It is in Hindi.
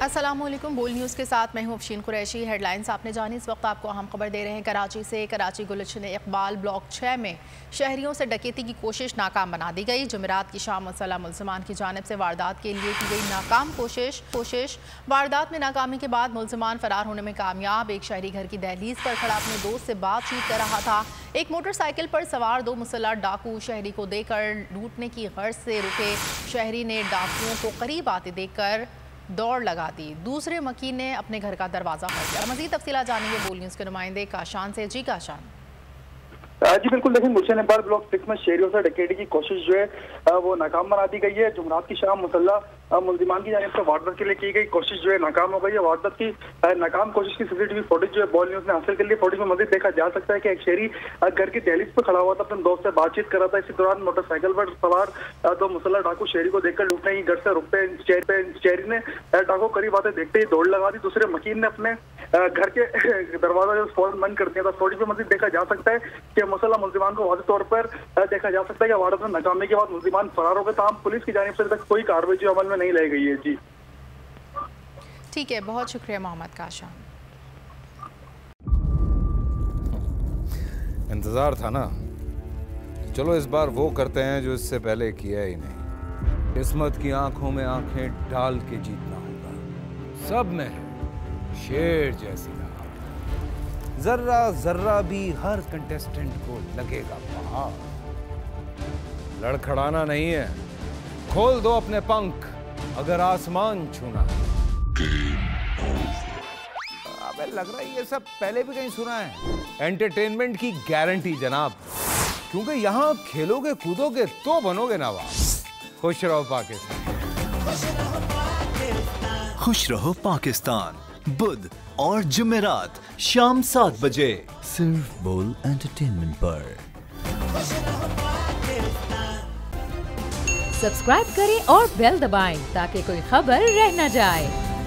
अस्सलामुअलैकुम। बोल न्यूज़ के साथ मैं हूं अफशीन कुरैशी। हेडलाइंस आपने जानी। इस वक्त आपको अहम खबर दे रहे हैं कराची से। कराची गुलशन इकबाल ब्लॉक 6 में शहरियों से डकैती की कोशिश नाकाम बना दी गई। जुमेरात की शाम मुसल्लह मुल्ज़िमान की जानिब से वारदात के लिए की गई नाकाम कोशिश। वारदात में नाकामी के बाद मुल्ज़िमान फरार होने में कामयाब। एक शहरी घर की दहलीज पर खड़ा अपने दोस्त से बातचीत कर रहा था। एक मोटरसाइकिल पर सवार 2 मुसल्लह डाकू शहरी को देकर लूटने की गर्ज से रुके। शहरी ने डाकुओं को करीब आते देखकर दौड़ लगा दी। दूसरे मकीन ने अपने घर का दरवाजा खोल दिया। मज़ीद तफसीलात जानेंगे बोल न्यूज़ के नुमाइंदे काशान से। जी काशान। जी बिल्कुल, देखिए गुलशन इकबाल ब्लॉक 6 में शहरियों से डकैती की कोशिश जो है वो नाकाम बना दी गई है। जुमेरात की शाम मुसल्लह मुल्ज़िमान की जानिब से वारदात के लिए की गई कोशिश जो है नाकाम हो गई है। वारदात की नाकाम कोशिश की सीसीटीवी फुटेज जो है बॉल न्यूज़ ने हासिल कर ली। फुटेज में मज़ीद देखा जा सकता है कि एक शहरी घर की दहलीज पर खड़ा हुआ था, अपने दोस्त से बातचीत कर रहा था। इसी दौरान मोटरसाइकिल पर सवार 2 मुसल्लह डाकू शहरी को देखकर लूटने की गर्ज से रुक पे। शहरी ने डाकू करीब आते देखते ही दौड़ लगा दी। दूसरे मकीन ने अपने घर के दरवाजा जो फौरन बंद कर दिया था। फुटेज में मज़ीद देखा जा सकता है कि मुसल्लह मुल्ज़िमान को वाज़ेह तौर पर देखा जा सकता है कि वारदात में नाकामी के बाद मुल्ज़िमान फरार हो गए। तमाम पुलिस की जानिब से तक कोई कार्रवाई जो अमल में नहीं लाई गई है। जी ठीक है, बहुत शुक्रिया मोहम्मद काशान। इंतजार था ना, चलो इस बार वो करते हैं जो इससे पहले किया ही नहीं। किस्मत की आंखों में आंखें डाल के जीतना होगा। सब में है शेर जैसी राह, जर्रा जर्रा भी हर कंटेस्टेंट को लगेगा पहाड़। लड़खड़ाना नहीं है, खोल दो अपने पंख अगर आसमान छूना है। अबे लग रहा है ये सब पहले भी कहीं सुना है। एंटरटेनमेंट की गारंटी जनाब, क्योंकि यहाँ खेलोगे कूदोगे तो बनोगे नवाब। खुश रहो पाकिस्तान। खुश रहो पाकिस्तान बुध और जुमेरात शाम 7 बजे सिर्फ बोल एंटरटेनमेंट पर। सब्सक्राइब करें और बेल दबाएं ताकि कोई खबर रह न जाए।